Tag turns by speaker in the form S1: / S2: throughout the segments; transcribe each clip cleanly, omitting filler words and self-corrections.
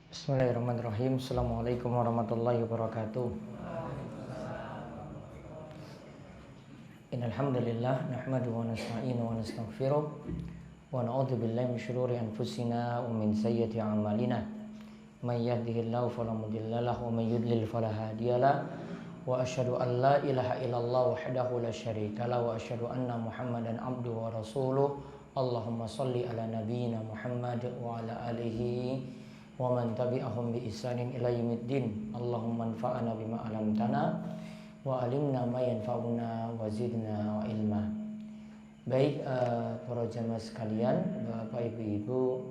S1: Bismillahirrahmanirrahim. Assalamualaikum warahmatullahi wabarakatuh. Innal hamdalillah nahmaduhu wa nasta'inuhu wa nastaghfiruh wa na'udzu billahi min shururi anfusina wa min sayyiati a'malina. May yahdihillahu fala mudilla lahu wa may yudlil fala hadiyalah. Wa asyhadu an la ilaha illallah wahdahu la syarika lahu wa asyhadu anna Muhammadan abduhu wa rasuluh. Allahumma shalli ala nabiyyina Muhammad wa ala alihi wa man tabi'ahum bi ihsanin ila yaumiddin. Allahumma anfa'na bima 'allamtana wa 'allimna ma yanfa'una wa zidna wa ilma. Baik, para jamaah sekalian, Bapak Ibu,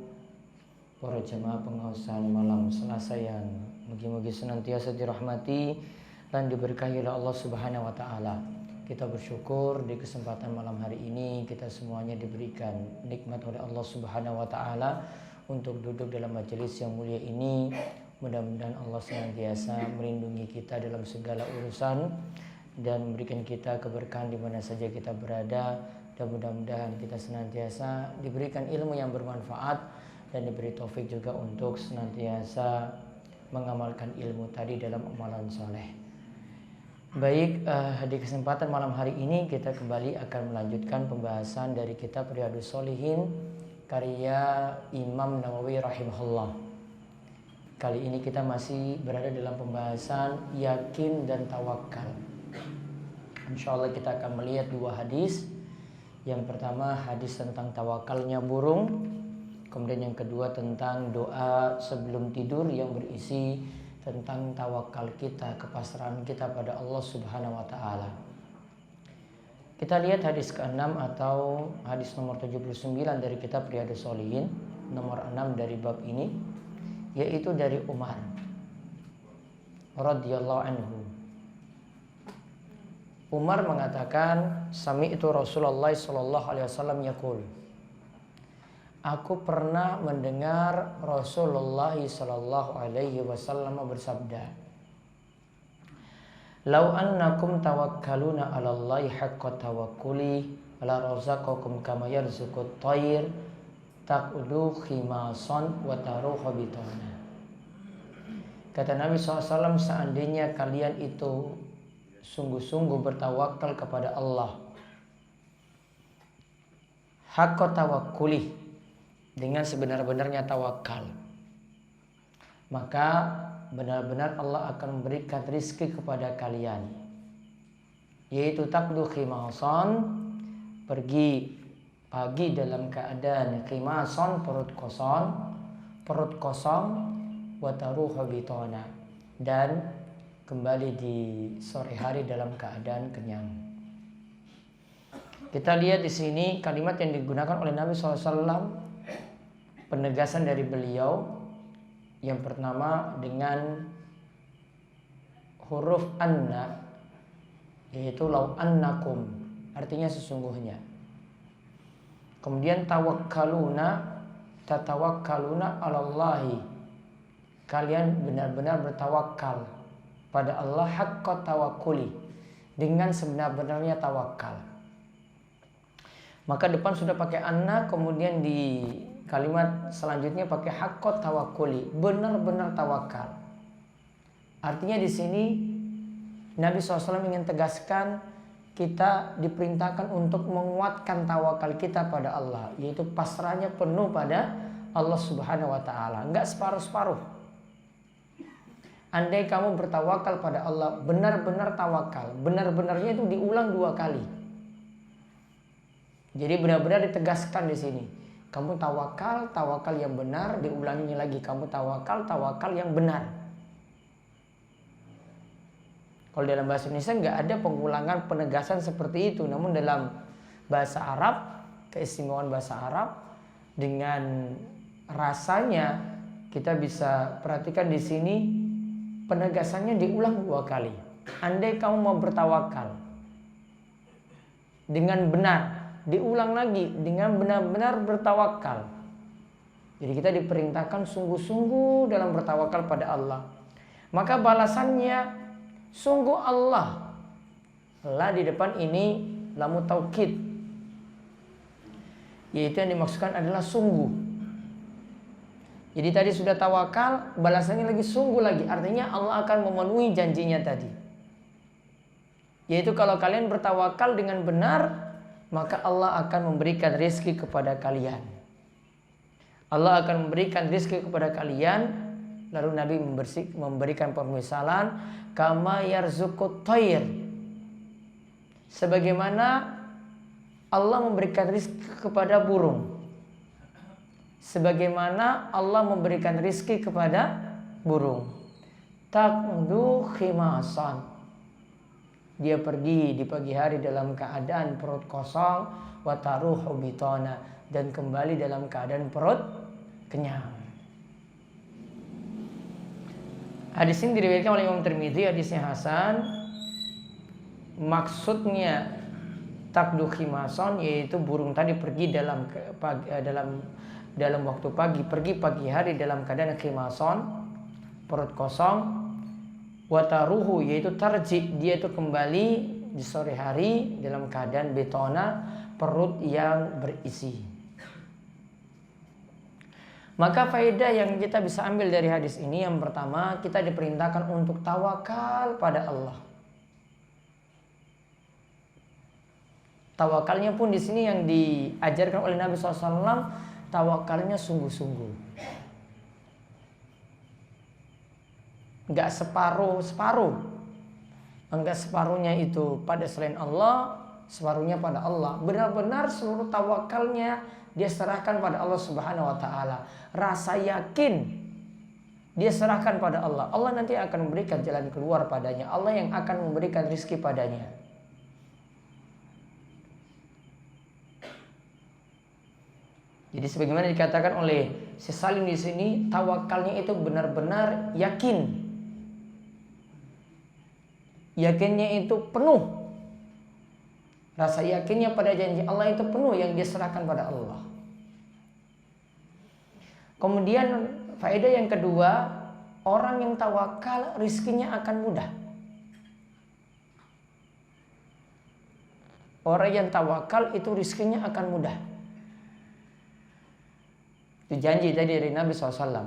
S1: para jamaah pengawasan malam Selasa yang mugi-mugi senantiasa dirahmati dan diberkahi oleh Allah Subhanahu wa taala. Kita bersyukur di kesempatan malam hari ini kita semuanya diberikan nikmat oleh Allah Subhanahu wa taala untuk duduk dalam majelis yang mulia ini. Mudah-mudahan Allah senantiasa melindungi kita dalam segala urusan dan memberikan kita keberkahan di mana saja kita berada, dan mudah-mudahan kita senantiasa diberikan ilmu yang bermanfaat dan diberi taufik juga untuk senantiasa mengamalkan ilmu tadi dalam amalan soleh. Baik, di kesempatan malam hari ini kita kembali akan melanjutkan pembahasan dari kitab Riyadhus Shalihin karya Imam Nawawi rahimahullah. Kali ini kita masih berada dalam pembahasan yakin dan tawakal. Insyaallah kita akan melihat dua hadis. Yang pertama hadis tentang tawakalnya burung, kemudian yang kedua tentang doa sebelum tidur yang berisi tentang tawakal kita, kepasrahan kita pada Allah Subhanahu wa taala. Kita lihat hadis ke-6 atau hadis nomor 79 dari kitab Riyadhus Shalihin, nomor 6 dari bab ini, yaitu dari Umar radhiyallahu anhu. Umar mengatakan, sami'tu Rasulullah sallallahu alaihi wasallam yaqul. Aku pernah mendengar Rasulullah sallallahu alaihi wasallam bersabda, "Lau annakum tawakkaluna 'ala Allahi haqqa tawakkuli la razaqakum kama yarzuqut tayr taqudu khimasan wa taruhu bitana." Kata Nabi SAW, seandainya kalian itu sungguh-sungguh bertawakal kepada Allah haqqa tawakkuli, dengan sebenar-benarnya tawakal, maka benar-benar Allah akan memberikan rizki kepada kalian, yaitu takdu khimason, pergi pagi dalam keadaan khimason, perut kosong, wataruhu bitona, dan kembali di sore hari dalam keadaan kenyang. Kita lihat di sini kalimat yang digunakan oleh Nabi SAW, penegasan dari beliau. Yang pertama dengan huruf anna, yaitu lau annakum, artinya sesungguhnya. Kemudian tatawakkaluna 'alallahi, kalian benar-benar bertawakal pada Allah haqqa tawakkuli, dengan sebenar-benarnya tawakal. Maka depan sudah pakai anna, kemudian di kalimat selanjutnya pakai haqqa tawakkuli, benar-benar tawakal. Artinya di sini Nabi SAW ingin tegaskan kita diperintahkan untuk menguatkan tawakal kita pada Allah, yaitu pasrahnya penuh pada Allah Subhanahu wa taala, enggak separuh-separuh. Andai kamu bertawakal pada Allah, benar-benar tawakal, benar-benarnya itu diulang 2 kali. Jadi benar-benar ditegaskan di sini. Kamu tawakal yang benar, diulanginya lagi, kamu tawakal yang benar. Kalau dalam bahasa Indonesia nggak ada pengulangan penegasan seperti itu, namun dalam bahasa Arab, keistimewaan bahasa Arab, dengan rasanya kita bisa perhatikan di sini penegasannya diulang 2 kali. Andai kamu mau bertawakal dengan benar, diulang lagi dengan benar-benar bertawakal. Jadi kita diperintahkan sungguh-sungguh dalam bertawakal pada Allah. Maka balasannya sungguh Allah. La di depan ini lamu taukid, yaitu yang dimaksudkan adalah sungguh. Jadi tadi sudah tawakal, balasannya lagi sungguh lagi. Artinya Allah akan memenuhi janjinya tadi. Yaitu kalau kalian bertawakal dengan benar, maka Allah akan memberikan rezeki kepada kalian. Allah akan memberikan rezeki kepada kalian. Lalu Nabi memberikan permisalan, kama yarzuqut thair. Sebagaimana Allah memberikan rezeki kepada burung. Sebagaimana Allah memberikan rizki kepada burung. Taqdu khimasan. Dia pergi di pagi hari dalam keadaan perut kosong, wa taruhu bitana, dan kembali dalam keadaan perut kenyang. Hadis ini diriwayatkan oleh Imam Tirmidzi, hadisnya hasan. Maksudnya taqdu khimasan yaitu burung tadi pergi dalam waktu pagi, pergi pagi hari dalam keadaan khimason, perut kosong. Wataruhu yaitu tarji, dia itu kembali di sore hari dalam keadaan betona, perut yang berisi. Maka faedah yang kita bisa ambil dari hadis ini, yang pertama, kita diperintahkan untuk tawakal pada Allah. Tawakalnya pun di sini yang diajarkan oleh Nabi SAW, tawakalnya sungguh-sungguh. Enggak separuh-separuh. Enggak separuhnya itu pada selain Allah, separuhnya pada Allah. Benar-benar seluruh tawakalnya dia serahkan pada Allah Subhanahu wa taala. Rasa yakin dia serahkan pada Allah. Allah nanti akan memberikan jalan keluar padanya. Allah yang akan memberikan rezeki padanya. Jadi sebagaimana dikatakan oleh Syekh Salim di sini, tawakalnya itu benar-benar yakin. Yakinnya itu penuh. Rasa yakinnya pada janji Allah itu penuh yang dia serahkan pada Allah. Kemudian faedah yang kedua, orang yang tawakal rizkinya akan mudah. Orang yang tawakal itu rizkinya akan mudah. Itu janji tadi dari Nabi SAW.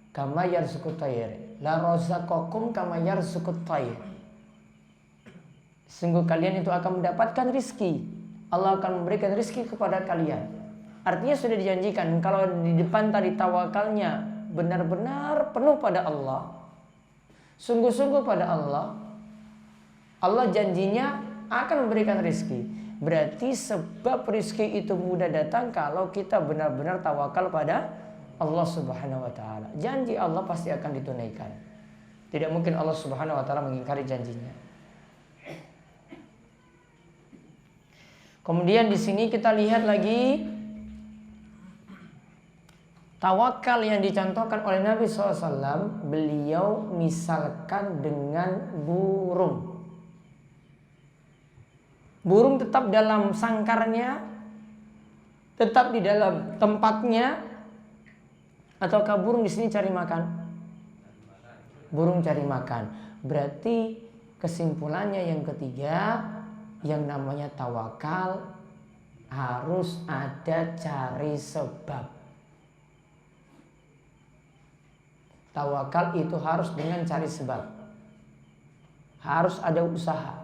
S1: Kama yarzuqut thair, la razaqakum kama yarzuqut thair. Sungguh kalian itu akan mendapatkan rizki. Allah akan memberikan rizki kepada kalian. Artinya sudah dijanjikan. Kalau di depan tadi tawakalnya benar-benar penuh pada Allah, sungguh-sungguh pada Allah, Allah janjinya akan memberikan rizki. Berarti sebab rizki itu mudah datang kalau kita benar-benar tawakal pada Allah Subhanahu wa taala. Janji Allah pasti akan ditunaikan. Tidak mungkin Allah Subhanahu wa taala mengingkari janjinya. Kemudian di sini kita lihat lagi tawakal yang dicontohkan oleh Nabi SAW. Beliau misalkan dengan burung. Burung tetap dalam sangkarnya, tetap di dalam tempatnya, ataukah burung di sini cari makan? Burung cari makan. Berarti kesimpulannya yang ketiga, yang namanya tawakal harus ada cari sebab. Tawakal itu harus dengan cari sebab. Harus ada usaha.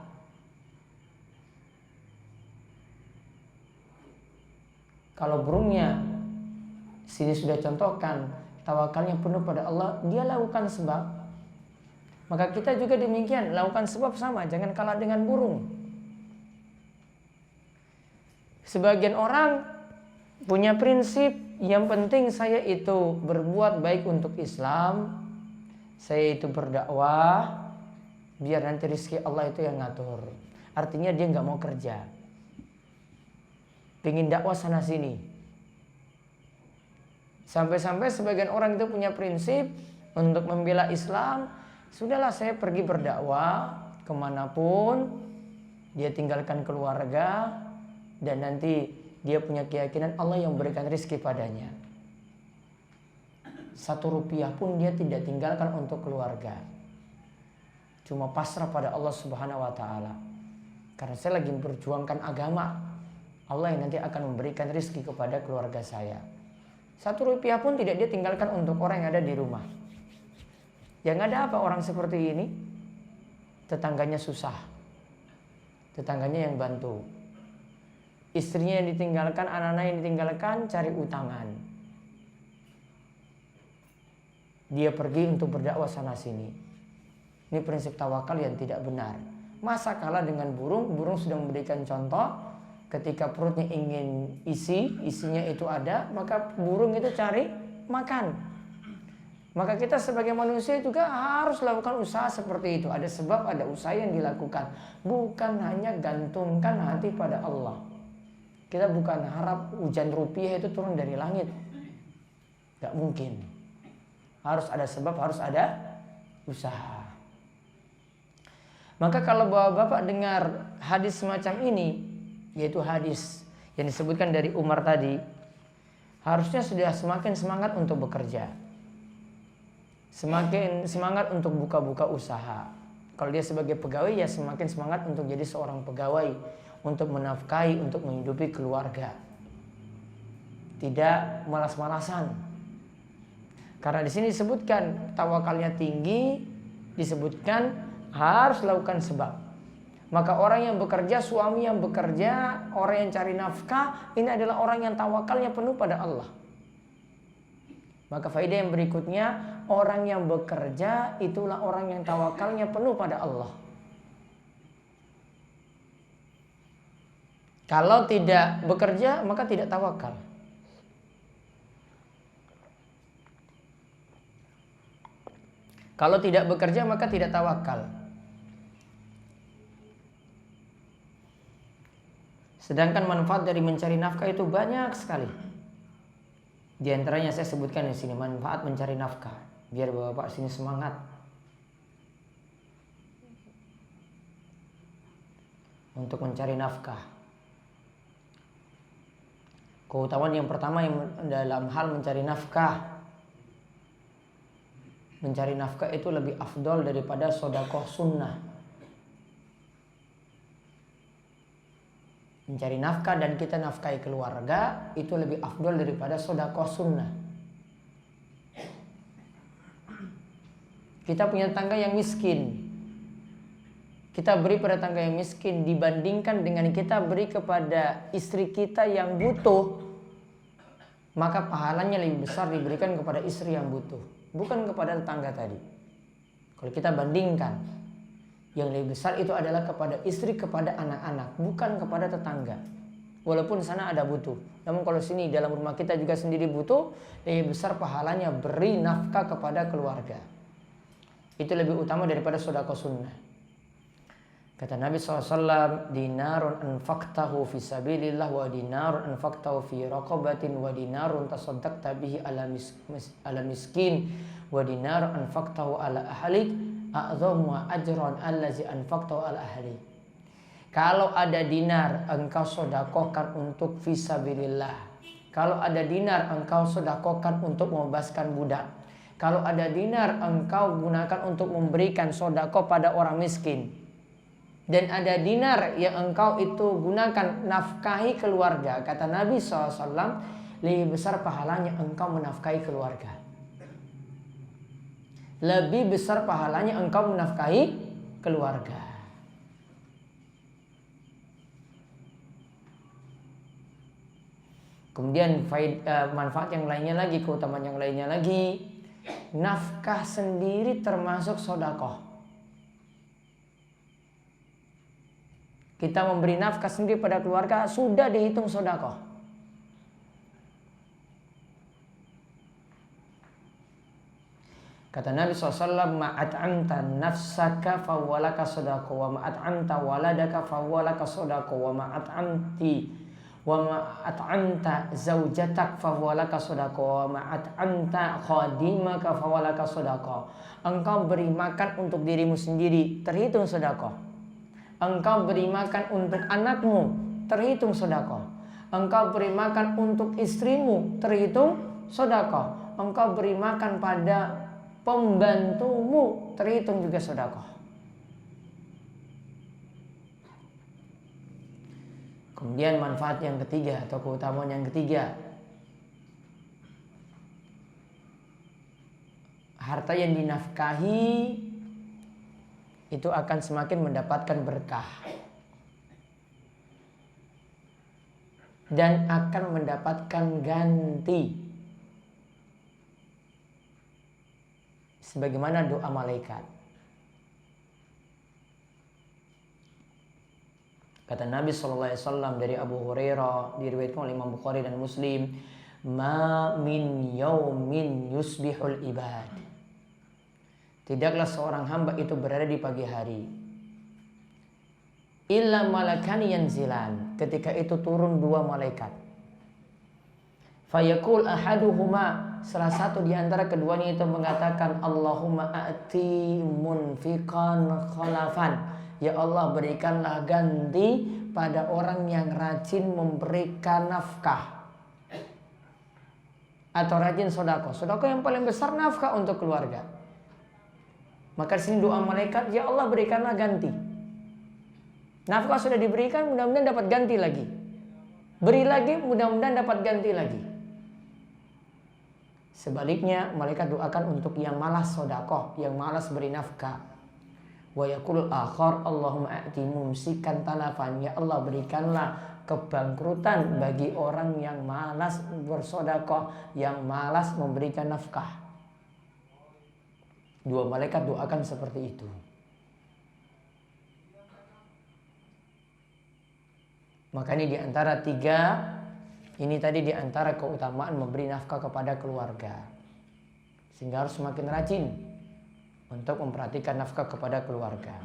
S1: Kalau burungnya sini sudah contohkan tawakalnya penuh pada Allah, dia lakukan sebab. Maka kita juga demikian, lakukan sebab sama, jangan kalah dengan burung. Sebagian orang punya prinsip, yang penting saya itu berbuat baik untuk Islam, saya itu berdakwah, biar nanti rezeki Allah itu yang ngatur. Artinya dia nggak mau kerja, pengen dakwah sana sini. Sampai-sampai sebagian orang itu punya prinsip untuk membela Islam, sudahlah saya pergi berdakwah kemanapun, dia tinggalkan keluarga, dan nanti dia punya keyakinan Allah yang memberikan rezeki padanya. 1 rupiah pun dia tidak tinggalkan untuk keluarga. Cuma pasrah pada Allah Subhanahu wa taala. Karena saya lagi memperjuangkan agama. Allah yang nanti akan memberikan rezeki kepada keluarga saya. 1 rupiah pun tidak dia tinggalkan untuk orang yang ada di rumah. Yang ada apa orang seperti ini? Tetangganya susah. Tetangganya yang bantu. Istrinya yang ditinggalkan, anak-anak yang ditinggalkan, cari utangan. Dia pergi untuk berdakwah sana sini. Ini prinsip tawakal yang tidak benar. Masa kalah dengan burung? Burung sudah memberikan contoh. Ketika perutnya ingin isinya itu ada, maka burung itu cari makan. Maka kita sebagai manusia juga harus lakukan usaha seperti itu. Ada sebab, ada usaha yang dilakukan. Bukan hanya gantungkan hati pada Allah. Kita bukan harap hujan rupiah itu turun dari langit. Gak mungkin. Harus ada sebab, harus ada usaha. Maka kalau bapak-bapak dengar hadis semacam ini, yaitu hadis yang disebutkan dari Umar tadi, harusnya sudah semakin semangat untuk bekerja, semakin semangat untuk buka-buka usaha. Kalau dia sebagai pegawai, ya semakin semangat untuk jadi seorang pegawai, untuk menafkahi, untuk menghidupi keluarga. Tidak malas-malasan. Karena di sini disebutkan tawakalnya tinggi, disebutkan harus lakukan sebab. Maka orang yang bekerja, suami yang bekerja, orang yang cari nafkah, ini adalah orang yang tawakalnya penuh pada Allah. Maka faedah yang berikutnya, orang yang bekerja itulah orang yang tawakalnya penuh pada Allah. Kalau tidak bekerja, maka tidak tawakal. Kalau tidak bekerja, maka tidak tawakal. Sedangkan manfaat dari mencari nafkah itu banyak sekali. Di antaranya saya sebutkan di sini manfaat mencari nafkah, biar bapak sini semangat untuk mencari nafkah. Keutamaan yang pertama yang dalam hal mencari nafkah. Mencari nafkah itu lebih afdol daripada sedekah sunnah. Mencari nafkah dan kita nafkahi keluarga itu lebih afdol daripada sedekah sunnah. Kita punya tetangga yang miskin, kita beri pada tetangga yang miskin dibandingkan dengan kita beri kepada istri kita yang butuh, maka pahalanya lebih besar diberikan kepada istri yang butuh, bukan kepada tetangga tadi. Kalau kita bandingkan, yang lebih besar itu adalah kepada istri, kepada anak-anak, bukan kepada tetangga. Walaupun sana ada butuh, namun kalau sini dalam rumah kita juga sendiri butuh, lebih besar pahalanya beri nafkah kepada keluarga. Itu lebih utama daripada sedekah sunnah. Kata Nabi SAW, dinarun anfaqtahu fi sabilillah wa dinarun anfaqtahu fi raqabatin wa dinarun tasaddaqta bihi ala miskin wa dinarun anfaqtahu ala ahlik a'dhamu ajran allazi anfaqtahu ala ahli. Kalau ada dinar engkau sedekahkan untuk fisabilillah. Kalau ada dinar engkau sedekahkan untuk membebaskan budak. Kalau ada dinar engkau gunakan untuk memberikan sedekah pada orang miskin. Dan ada dinar yang engkau itu gunakan nafkahi keluarga. Kata Nabi SAW, lebih besar pahalanya engkau menafkahi keluarga. Lebih besar pahalanya engkau menafkahi keluarga. Kemudian manfaat yang lainnya lagi, keutamaan yang lainnya lagi, nafkah sendiri termasuk sedekah. Kita memberi nafkah sendiri pada keluarga sudah dihitung sedekah. Kata Nabi SAW, ma'at'amta nafsaka fawwalaka sadaqah wa ma'at'amta waladaka fawwalaka sadaqah wa ma'at'amta zawjatak fawwalaka sadaqah wa ma'at'amta khadimaka fawwalaka sadaqah. Engkau beri makan untuk dirimu sendiri, terhitung sedekah. Engkau beri makan untuk anakmu, terhitung sedekah. Engkau beri makan untuk istrimu, terhitung sedekah. Engkau beri makan pada pembantumu, terhitung juga sedekah. Kemudian manfaat yang ketiga atau keutamaan yang ketiga, harta yang dinafkahi itu akan semakin mendapatkan berkah dan akan mendapatkan ganti, sebagaimana doa malaikat. Kata Nabi SAW dari Abu Hurairah, diriwayatkan oleh Imam Bukhari dan Muslim, ma min yaumin yusbihul ibad, tidaklah seorang hamba itu berada di pagi hari, illa malakani yanzilan, ketika itu turun dua malaikat. Fayaqul ahaduhuma, salah satu di antara keduanya itu mengatakan, Allahumma a'ti munfiqan khalafan, ya Allah berikanlah ganti pada orang yang rajin memberikan nafkah atau rajin sodako. Sodako yang paling besar nafkah untuk keluarga. Maka di sini doa malaikat, ya Allah berikanlah ganti. Nafkah sudah diberikan, mudah-mudahan dapat ganti lagi. Beri lagi, mudah-mudahan dapat ganti lagi. Sebaliknya malaikat doakan untuk yang malas sodakoh, yang malas beri nafkah. Wa yaqulul akhar, Allahumma a'ti mumsikan talafan, ya Allah berikanlah kebangkrutan bagi orang yang malas bersodakoh, yang malas memberikan nafkah. Dua malaikat doakan seperti itu. Maka ini diantara tiga, ini tadi diantara keutamaan memberi nafkah kepada keluarga. Sehingga harus semakin rajin untuk memperhatikan nafkah kepada keluarga.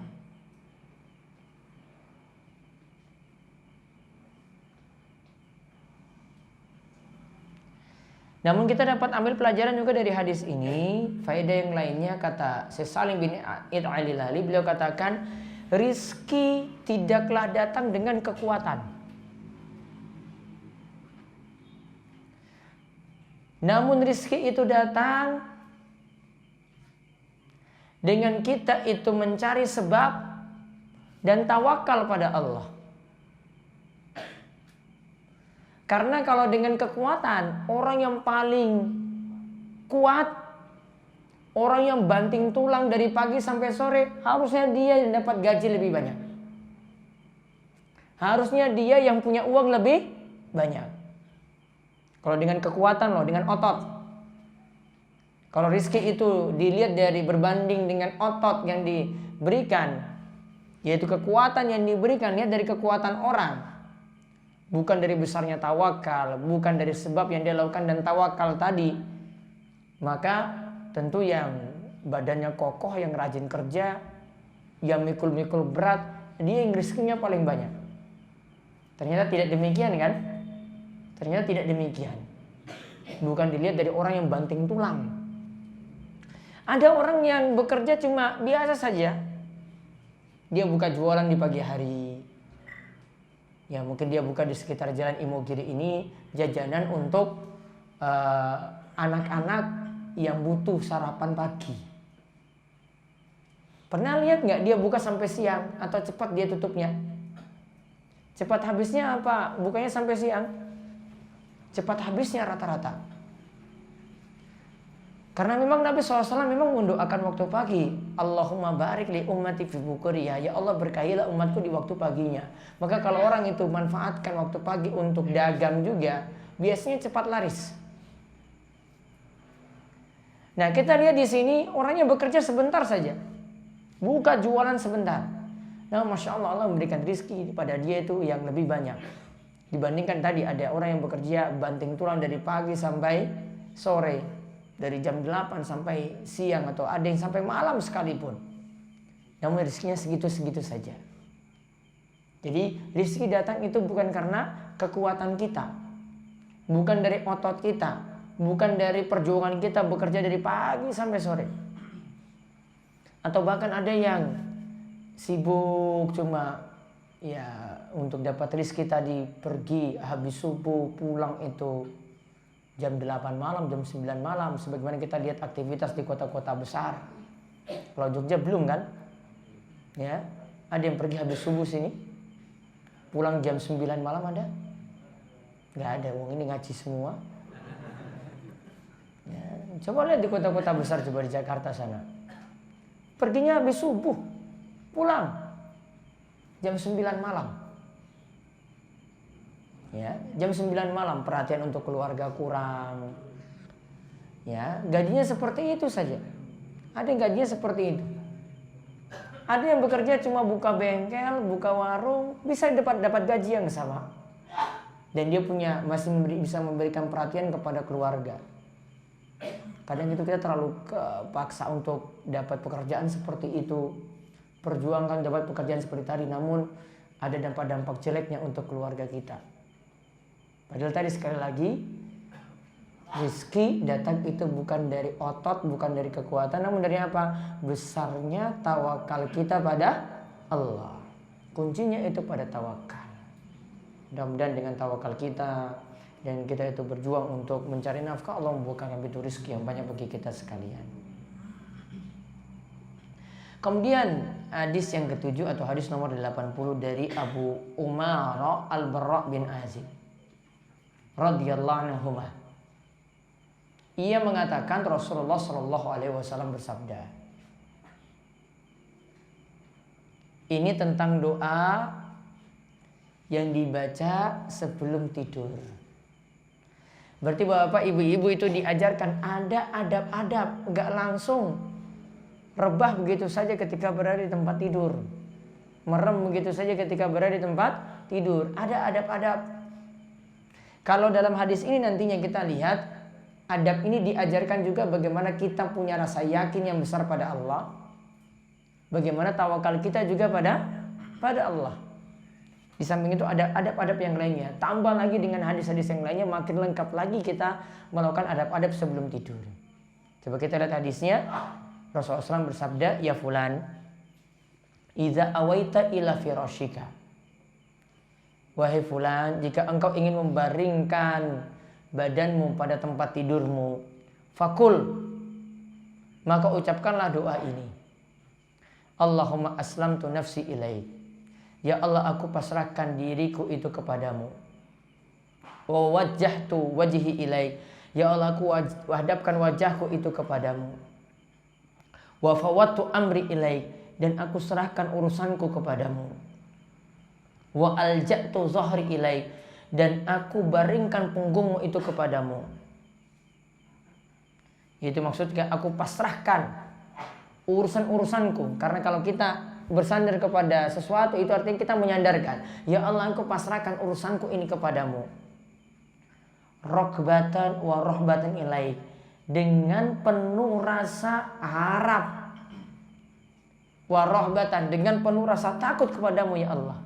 S1: Namun kita dapat ambil pelajaran juga dari hadis ini. Faedah yang lainnya, kata Syekh Salim bin Id Al-Hilali, beliau katakan, rizki tidaklah datang dengan kekuatan, namun rizki itu datang dengan kita itu mencari sebab dan tawakal pada Allah. Karena kalau dengan kekuatan, orang yang paling kuat, orang yang banting tulang dari pagi sampai sore, harusnya dia yang dapat gaji lebih banyak. Harusnya dia yang punya uang lebih banyak. Kalau dengan kekuatan loh, dengan otot. Kalau rizki itu dilihat dari berbanding dengan otot yang diberikan, yaitu kekuatan yang diberikan, lihat dari kekuatan orang, bukan dari besarnya tawakal, bukan dari sebab yang dia lakukan dan tawakal tadi, maka tentu yang badannya kokoh, yang rajin kerja, yang mikul-mikul berat, dia yang rizkinya paling banyak. Ternyata tidak demikian kan? Ternyata tidak demikian. Bukan dilihat dari orang yang banting tulang. Ada orang yang bekerja cuma biasa saja. Dia buka jualan di pagi hari. Ya mungkin dia buka di sekitar jalan Imogiri ini, jajanan untuk anak-anak yang butuh sarapan pagi. Pernah lihat nggak dia buka sampai siang atau cepat dia tutupnya? Cepat habisnya apa? Bukanya sampai siang? Cepat habisnya rata-rata. Karena memang Nabi SAW memang mendoakan waktu pagi. Allahumma barik li ummati fi bukuriya. Ya Allah berkahilah umatku di waktu paginya. Maka kalau orang itu manfaatkan waktu pagi untuk dagang juga, biasanya cepat laris. Nah kita lihat di sini orangnya bekerja sebentar saja. Buka jualan sebentar. Nah Masya Allah, Allah memberikan rizki pada dia itu yang lebih banyak. Dibandingkan tadi ada orang yang bekerja banting tulang dari pagi sampai sore, dari jam 8 sampai siang, atau ada yang sampai malam sekalipun. Namun rizkinya segitu-segitu saja. Jadi rizki datang itu bukan karena kekuatan kita, bukan dari otot kita, bukan dari perjuangan kita bekerja dari pagi sampai sore. Atau bahkan ada yang sibuk cuma ya untuk dapat rizki tadi, pergi habis subuh pulang itu jam 8 malam, jam 9 malam. Sebagaimana kita lihat aktivitas di kota-kota besar. Kalau Jogja belum kan? Ya, ada yang pergi habis subuh sini, pulang jam 9 malam ada? Nggak ada, wong ini ngaji semua. Ya, coba lihat di kota-kota besar, coba di Jakarta sana. Perginya habis subuh, pulang jam 9 malam. Ya, jam 9 malam, perhatian untuk keluarga kurang. Ya, gajinya seperti itu saja. Ada yang gajinya seperti itu. Ada yang bekerja cuma buka bengkel, buka warung, bisa dapat gaji yang sama. Dan dia masih bisa memberikan perhatian kepada keluarga. Kadang itu kita terlalu paksa untuk dapat pekerjaan seperti itu. Perjuangkan dapat pekerjaan seperti tadi, namun ada dampak-dampak jeleknya untuk keluarga kita. Padahal tadi sekali lagi, rezeki datang itu bukan dari otot, bukan dari kekuatan, namun dari apa? Besarnya tawakal kita pada Allah. Kuncinya itu pada tawakal. Mudah-mudahan dengan tawakal kita dan kita itu berjuang untuk mencari nafkah, Allah membukakan pintu rezeki yang banyak bagi kita sekalian. Kemudian hadis yang ketujuh atau hadis nomor 80 dari Abu Umarah Al-Barra bin Azib radhiyallahu anhu. Ia mengatakan Rasulullah Shallallahu Alaihi Wasallam bersabda. Ini tentang doa yang dibaca sebelum tidur. Berarti bapak ibu-ibu itu diajarkan ada adab-adab, nggak langsung rebah begitu saja ketika berada di tempat tidur, merem begitu saja ketika berada di tempat tidur. Ada adab-adab. Kalau dalam hadis ini nantinya kita lihat, adab ini diajarkan juga bagaimana kita punya rasa yakin yang besar pada Allah. Bagaimana tawakal kita juga pada Allah. Di samping itu ada adab-adab yang lainnya. Tambah lagi dengan hadis-hadis yang lainnya, makin lengkap lagi kita melakukan adab-adab sebelum tidur. Coba kita lihat hadisnya. Rasulullah SAW bersabda, ya fulan, idza awaita ila firashika. Wahai fulan, jika engkau ingin membaringkan badanmu pada tempat tidurmu, fakul, maka ucapkanlah doa ini. Allahumma aslamtu nafsi ilaik. Ya Allah, aku pasrahkan diriku itu kepadamu. Wa wajjahtu wajhi ilaik. Ya Allah, aku hadapkan wajahku itu kepadamu. Wa fawattu amri ilaik. Dan aku serahkan urusanku kepadamu. Wa alja'tu zahri ilaik. Dan aku baringkan punggungmu itu kepadamu. Itu maksudnya aku pasrahkan urusan-urusanku. Karena kalau kita bersandar kepada sesuatu, itu artinya kita menyandarkan, ya Allah, aku pasrahkan urusanku ini kepadamu. Rokbatan wa rohbatan ilaik. Dengan penuh rasa harap. Wa rohbatan, dengan penuh rasa takut kepadamu ya Allah.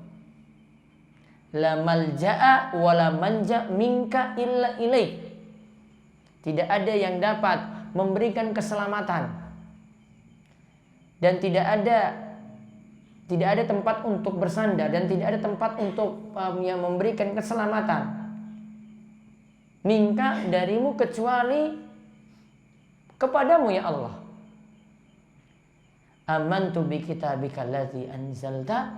S1: La malja'a wa la manja minka illa ilaik. Tidak ada yang dapat memberikan keselamatan dan tidak ada tempat untuk bersandar dan tidak ada tempat untuk yang memberikan keselamatan minka darimu kecuali kepadamu ya Allah. Amantu bi kitabika allazi anzalta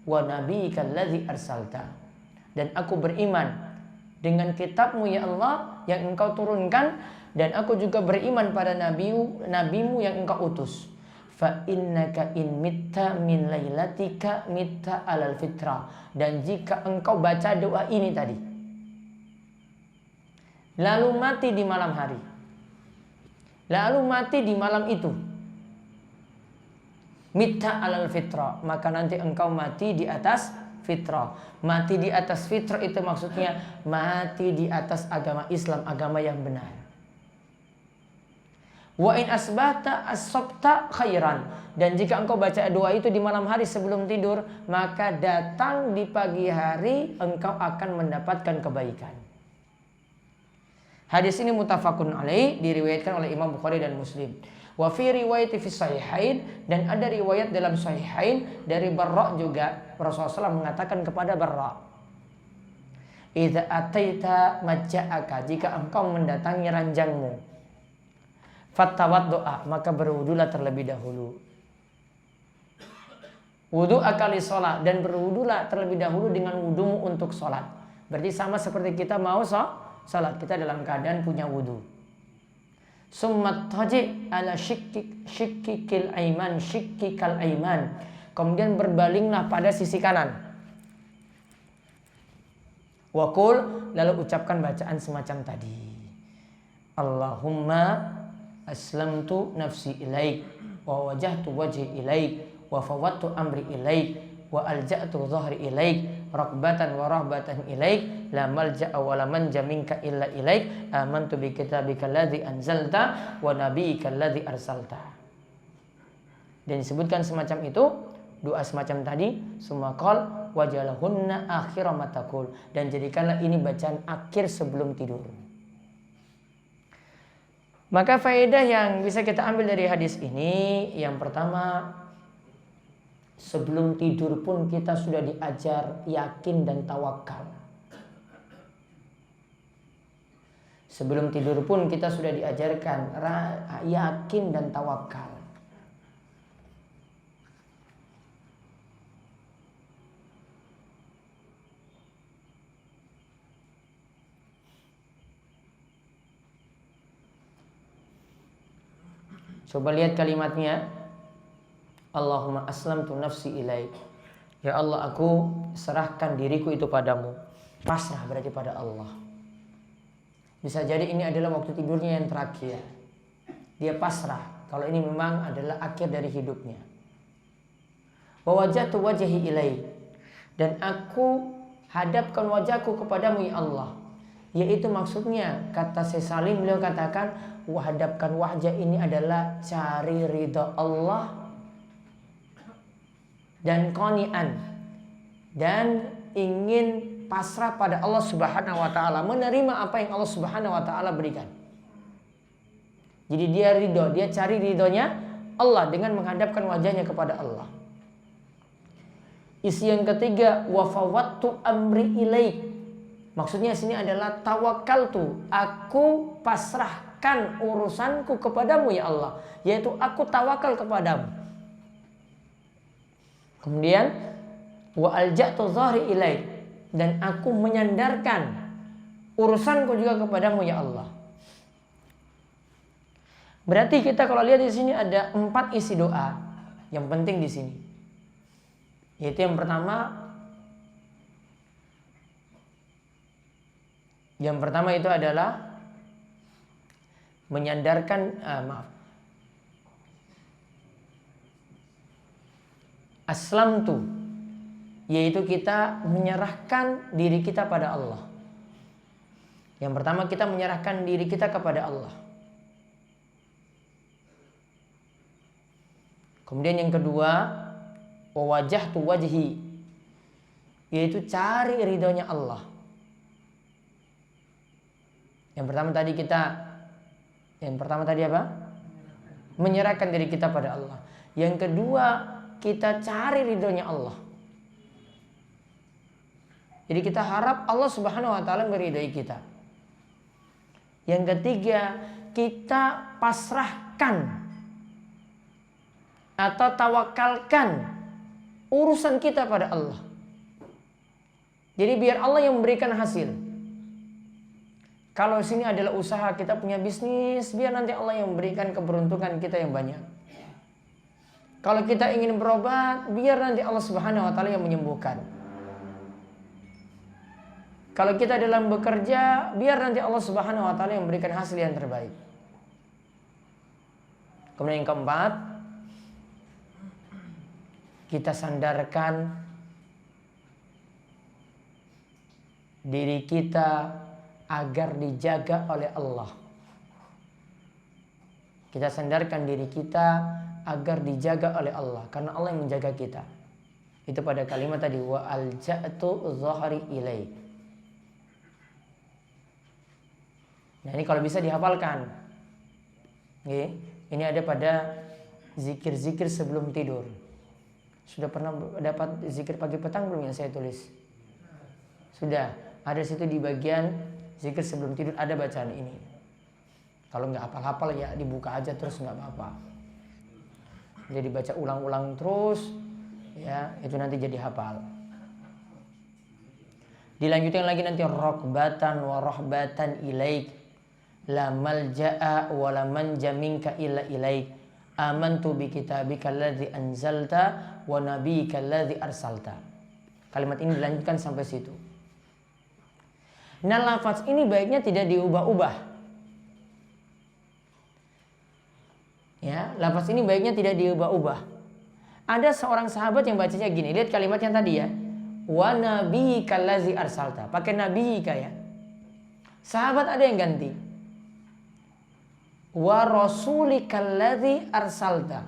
S1: wa nabiyyika allazi arsalta. Dan aku beriman dengan kitabmu ya Allah yang engkau turunkan, dan aku juga beriman pada nabimu yang engkau utus. Fa innaka in mitta min lailatika mitta alal fitrah. Dan jika engkau baca doa ini tadi lalu mati di malam hari, lalu mati di malam itu, mitta alal fitrah, maka nanti engkau mati di atas fitrah. Mati di atas fitrah itu maksudnya mati di atas agama Islam, agama yang benar. Wa in asbata asabta khairan. Dan jika engkau baca doa itu di malam hari sebelum tidur, maka datang di pagi hari engkau akan mendapatkan kebaikan. Hadis ini muttafaqun alaih, diriwayatkan oleh Imam Bukhari dan Muslim. Wa fi riwayat fi sahihain, dan ada riwayat dalam sahihain dari Barra juga. Rasulullah SAW mengatakan kepada Barra, idza ataita majja'aka, jika engkau mendatangi ranjangmu, fattawaddu'a, maka berwudulah terlebih dahulu. Wudu akali sholat, dan berwudulah terlebih dahulu dengan wudumu untuk sholat. Berarti sama seperti kita mau sholat, kita dalam keadaan punya wudu. Summat taji ala shikkikil aiman, shikkikal aiman. Kemudian berbalinglah pada sisi kanan. Wakul, lalu ucapkan bacaan semacam tadi. Allahumma aslamtu nafsi ilaik, wa wajahtu wajhi ilaik, wa fawattu amri ilaik, wa alja'tu dhahri ilaik, rakbatan wa rahbatan ilaik, la malja'a wa la manja minka illa ilaik, amantu bi kitabika alladhi anzalta wa nabiyyika alladhi arsalta. Dan disebutkan semacam itu, doa semacam tadi, summa qal wajalahunna akhira matakul, dan jadikanlah ini bacaan akhir sebelum tidur. Maka faedah yang bisa kita ambil dari hadis ini, yang pertama, sebelum tidur pun kita sudah diajar yakin dan tawakal. Sebelum tidur pun kita sudah diajarkan yakin dan tawakal. Coba lihat kalimatnya. Allahumma aslamtu nafsi ilaik. Ya Allah, aku serahkan diriku itu padamu. Pasrah berarti pada Allah. Bisa jadi ini adalah waktu tidurnya yang terakhir. Dia pasrah kalau ini memang adalah akhir dari hidupnya. Wa wajhatu wajhi ilaik, dan aku hadapkan wajahku kepadamu ya Allah. Yaitu maksudnya, kata Syekh Salim, beliau katakan hadapkan wajah ini adalah cari ridha Allah dan qani'an, dan ingin pasrah pada Allah Subhanahu wa taala, menerima apa yang Allah Subhanahu wa taala berikan. Jadi dia ridho, dia cari ridhonya Allah dengan menghadapkan wajahnya kepada Allah. Isi yang ketiga, wa fawattu amri ilaik. Maksudnya sini adalah tawakkaltu, aku pasrahkan urusanku kepadamu ya Allah, yaitu aku tawakal kepadamu. Kemudian wa alja'tu dhahri ilaik, dan aku menyandarkan urusanku juga kepadamu ya Allah. Berarti kita kalau lihat di sini ada 4 isi doa yang penting di sini. Yaitu yang pertama itu adalah menyandarkan aslamtu, yaitu kita menyerahkan diri kita pada Allah. Yang pertama kita menyerahkan diri kita kepada Allah. Kemudian yang kedua, wajahtu wajhi, yaitu cari ridhonya Allah. Yang pertama tadi apa? Menyerahkan diri kita pada Allah. Yang kedua, kita cari ridhonya Allah. Jadi kita harap Allah Subhanahu wa taala meridai kita. Yang ketiga, kita pasrahkan atau tawakalkan urusan kita pada Allah. Jadi biar Allah yang memberikan hasil. Kalau sini adalah usaha, kita punya bisnis, biar nanti Allah yang memberikan keberuntungan kita yang banyak. Kalau kita ingin berobat, biar nanti Allah Subhanahu wa taala yang menyembuhkan. Kalau kita dalam bekerja, biar nanti Allah Subhanahu wa taala yang memberikan hasil yang terbaik. Kemudian yang keempat, kita sandarkan diri kita agar dijaga oleh Allah. Kita sandarkan diri kita agar dijaga oleh Allah, karena Allah yang menjaga kita. Itu pada kalimat tadi, wa alja'tu dhahri ilaik. Nah ini kalau bisa dihafalkan. Ini ada pada zikir-zikir sebelum tidur. Sudah pernah dapat zikir pagi petang belum yang saya tulis? Sudah. Ada situ di bagian zikir sebelum tidur ada bacaan ini. Kalau nggak hafal-hafal ya dibuka aja terus nggak apa-apa. Jadi baca ulang-ulang terus Ya, itu nanti jadi hafal. Dilanjutkan lagi nanti rokbatan wa rohbatan ilaik, la malja'a wa la manja minka illa ilaik, amantu bi kitabika alladzi anzalta wa nabiyyika alladzi arsalta. Kalimat ini dilanjutkan sampai situ. Nah, lafaz ini baiknya tidak diubah-ubah. Ya, lafaz ini baiknya tidak diubah-ubah. Ada seorang sahabat yang bacanya gini, lihat kalimatnya tadi ya. Wa nabiyyika allazi arsalta. Pakai nabiyyika ya. Sahabat ada yang ganti. Wa rasulika allazi arsalta.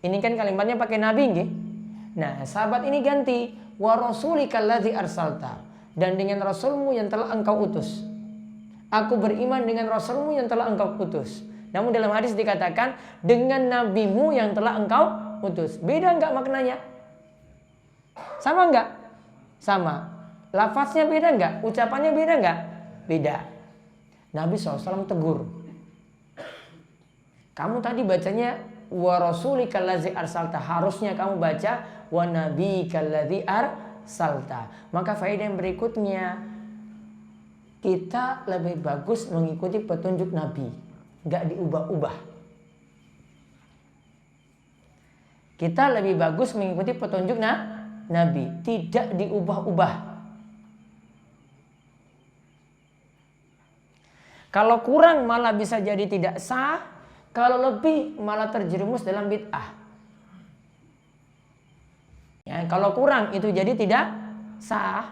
S1: Ini kan kalimatnya pakai nabi nggih. Nah, sahabat ini ganti wa rasulika allazi arsalta, dan dengan rasulmu yang telah engkau utus. Aku beriman dengan rasulmu yang telah engkau utus. Namun dalam hadis dikatakan dengan nabimu yang telah engkau utus. Beda enggak maknanya? Sama enggak? Sama. Lafaznya beda enggak? Ucapannya beda enggak? Beda. Nabi SAW tegur. Kamu tadi bacanya wa rasulika allazi arsalta. Harusnya kamu baca wa nabiyyika allazi arsalta. Maka faedah yang berikutnya, kita lebih bagus mengikuti petunjuk Nabi, enggak diubah-ubah. Kita lebih bagus mengikuti petunjuk Nabi, tidak diubah-ubah. Kalau kurang malah bisa jadi tidak sah, kalau lebih malah terjerumus dalam bid'ah. Ya, kalau kurang itu jadi tidak sah.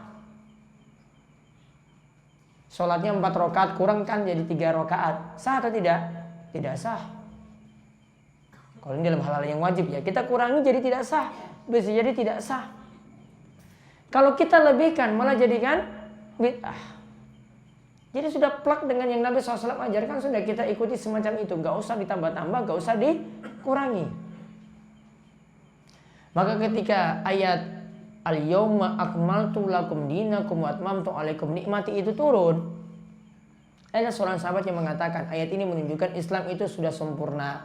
S1: Sholatnya 4 rakaat, kurang kan jadi 3 rakaat. Sah atau tidak? Tidak sah. Kalau ini dalam hal-hal yang wajib ya, kita kurangi jadi tidak sah, bisa jadi tidak sah. Kalau kita lebihkan malah jadikan bid'ah. Jadi sudah plak dengan yang Nabi SAW ajarkan, sudah kita ikuti semacam itu. Gak usah ditambah-tambah, gak usah dikurangi. Maka ketika ayat al-yawma akmaltu lakum dinakum wa atmamtu alaikum nikmati itu turun, ada seorang sahabat yang mengatakan ayat ini menunjukkan Islam itu sudah sempurna.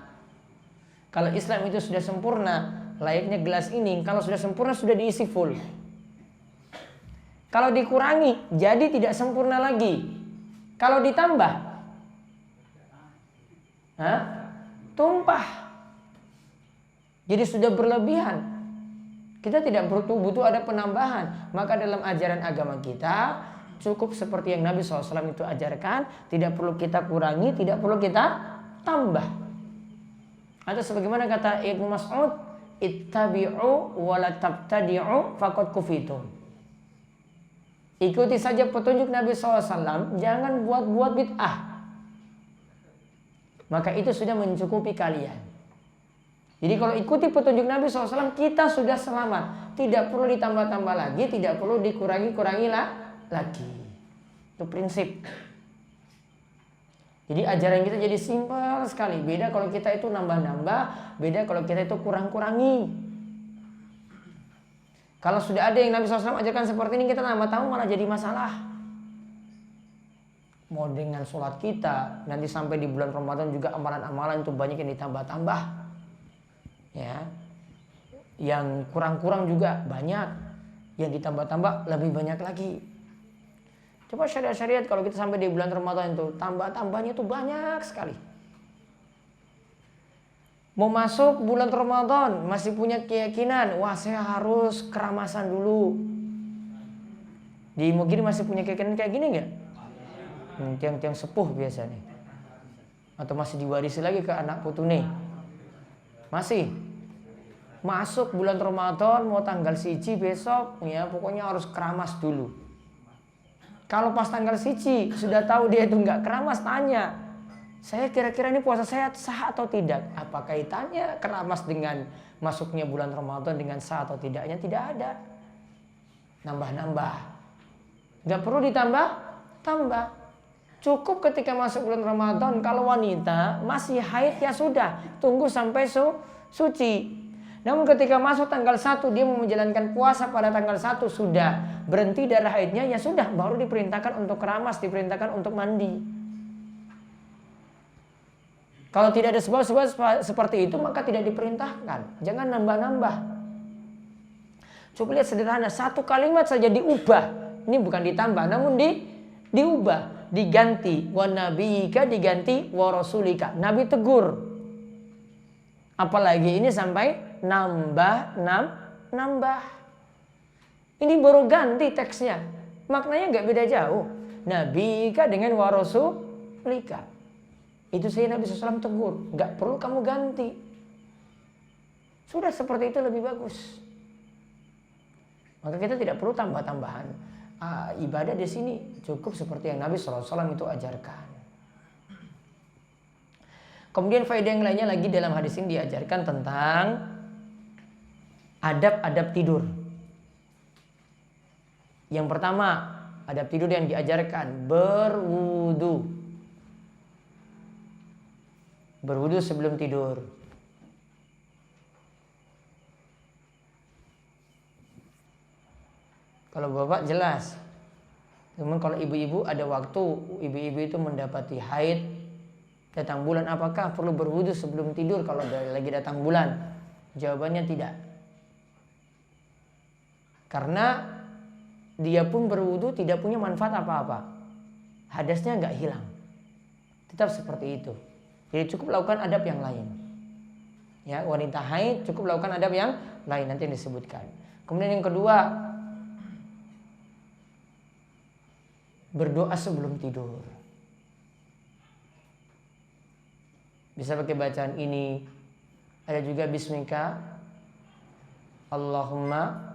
S1: Kalau Islam itu sudah sempurna, layaknya gelas ini kalau sudah sempurna sudah diisi full. Kalau dikurangi jadi tidak sempurna lagi. Kalau ditambah tumpah. Jadi sudah berlebihan. Kita tidak butuh ada penambahan. Maka dalam ajaran agama kita cukup seperti yang Nabi SAW itu ajarkan. Tidak perlu kita kurangi, tidak perlu kita tambah. Atau sebagaimana kata Ibnu Mas'ud, ittabi'u wa la tabtadi'u faqad kufitum. Ikuti saja petunjuk Nabi SAW, jangan buat-buat bid'ah. Maka itu sudah mencukupi kalian. Jadi kalau ikuti petunjuk Nabi SAW, kita sudah selamat. Tidak perlu ditambah-tambah lagi, tidak perlu dikurangi-kurangi lagi. Itu prinsip. Jadi ajaran kita jadi simpel sekali. Beda kalau kita itu nambah-nambah, beda kalau kita itu kurang-kurangi. Kalau sudah ada yang Nabi SAW ajarkan seperti ini, kita nambah-tambah malah jadi masalah. Mau dengan sholat kita, nanti sampai di bulan Ramadan juga amalan-amalan itu banyak yang ditambah-tambah. Ya, yang kurang-kurang juga banyak, yang ditambah-tambah lebih banyak lagi. Coba syariat-syariat kalau kita sampai di bulan Ramadan itu tambah-tambahnya itu banyak sekali. Mau masuk bulan Ramadan masih punya keyakinan, wah saya harus keramasan dulu. Di Mugiri masih punya keyakinan kayak gini nggak? Tiang-tiang sepuh biasanya. Atau masih diwarisi lagi ke anak putune? Masih. Masuk bulan Ramadan mau tanggal 1 besok, ya pokoknya harus keramas dulu. Kalau pas tanggal 1 sudah tahu dia itu nggak keramas, tanya, saya kira-kira ini puasa saya sah atau tidak? Apa kaitannya keramas dengan masuknya bulan Ramadan dengan sah atau tidaknya? Tidak ada. Nambah-nambah. Nggak perlu ditambah-tambah. Cukup ketika masuk bulan Ramadan, kalau wanita masih haid ya sudah, tunggu sampai suci. Namun ketika masuk tanggal 1 dia mau menjalankan puasa pada tanggal 1 sudah berhenti darah haidnya, ya sudah baru diperintahkan untuk keramas, diperintahkan untuk mandi. Kalau tidak ada sebab-sebab seperti itu maka tidak diperintahkan. Jangan nambah-nambah. Coba lihat sederhana, satu kalimat saja diubah. Ini bukan ditambah, namun diubah, diganti. Wa nabiyika diganti wa rasulika. Nabi tegur. Apalagi ini sampai nambah. Ini baru ganti teksnya. Maknanya nggak beda jauh. Nabiyika dengan wa rasulika. Itu saya Nabi SAW tegur. Nggak perlu kamu ganti. Sudah seperti itu lebih bagus. Maka kita tidak perlu tambah-tambahan. Ibadah di sini cukup seperti yang Nabi SAW itu ajarkan. Kemudian faedah yang lainnya lagi dalam hadis ini diajarkan tentang adab-adab tidur. Yang pertama, adab tidur yang diajarkan berwudu. Berwudu sebelum tidur. Kalau bapak jelas. Namun kalau ibu-ibu ada waktu, ibu-ibu itu mendapati haid, datang bulan, apakah perlu berwudu sebelum tidur kalau lagi datang bulan? Jawabannya tidak. Karena dia pun berwudu tidak punya manfaat apa-apa. Hadasnya nggak hilang. Tetap seperti itu. Jadi cukup lakukan adab yang lain. Ya, wanita haid cukup lakukan adab yang lain, nanti yang disebutkan. Kemudian yang kedua, berdoa sebelum tidur. Bisa pakai bacaan ini. Ada juga bismika Allahumma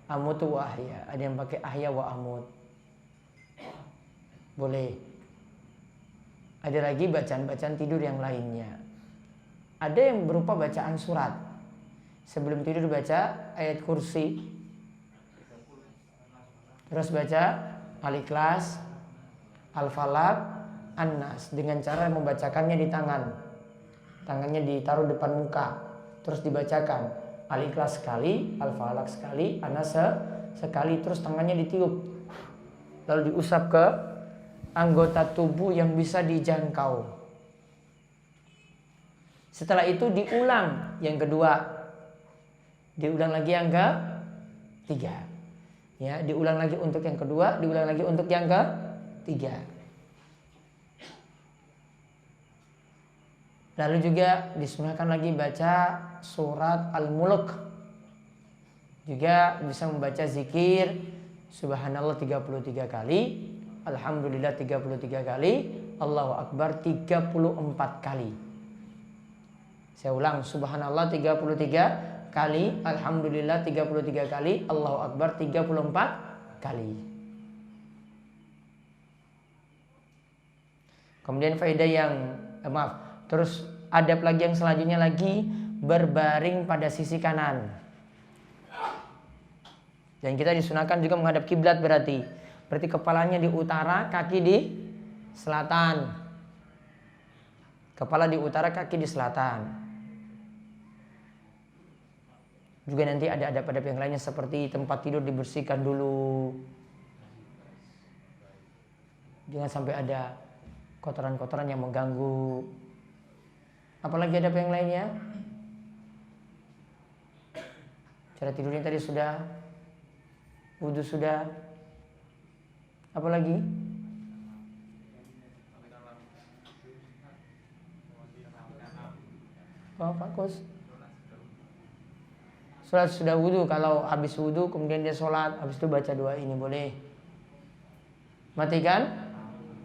S1: amutu wa ahya. Ada yang pakai ahya wa amut. Boleh. Ada lagi bacaan-bacaan tidur yang lainnya. Ada yang berupa bacaan surat. Sebelum tidur baca ayat kursi. Terus baca Al-Ikhlas, Al-Falaq, An-Nas dengan cara membacakannya di tangan. Tangannya ditaruh depan muka. Terus dibacakan Al-Ikhlas sekali, Al-Falaq sekali, An-Nas sekali. Terus tangannya ditiup. Lalu diusap ke anggota tubuh yang bisa dijangkau. Setelah itu diulang yang kedua. Diulang lagi yang ketiga. Ya, diulang lagi untuk yang kedua, diulang lagi untuk yang ketiga. Lalu juga disunahkan lagi baca surat Al-Mulk. Juga bisa membaca zikir Subhanallah 33 kali, Alhamdulillah 33 kali, Allahu Akbar 34 kali. Saya ulang, Subhanallah 33 kali, Alhamdulillah 33 kali, Allahu Akbar 34 kali. Kemudian faedah yang terus adab lagi yang selanjutnya lagi berbaring pada sisi kanan. Dan kita disunahkan juga menghadap kiblat berarti kepalanya di utara, kaki di selatan. Kepala di utara, kaki di selatan. Juga nanti ada adab-adab yang lainnya seperti tempat tidur dibersihkan dulu. Jangan sampai ada kotoran-kotoran yang mengganggu. Apalagi adab yang lainnya? Cara tidurnya tadi sudah. Wudu sudah. Apalagi? Oh, Pak Kus. Sholat sudah wudu, kalau habis wudu kemudian dia sholat, habis itu baca doa ini boleh. Matikan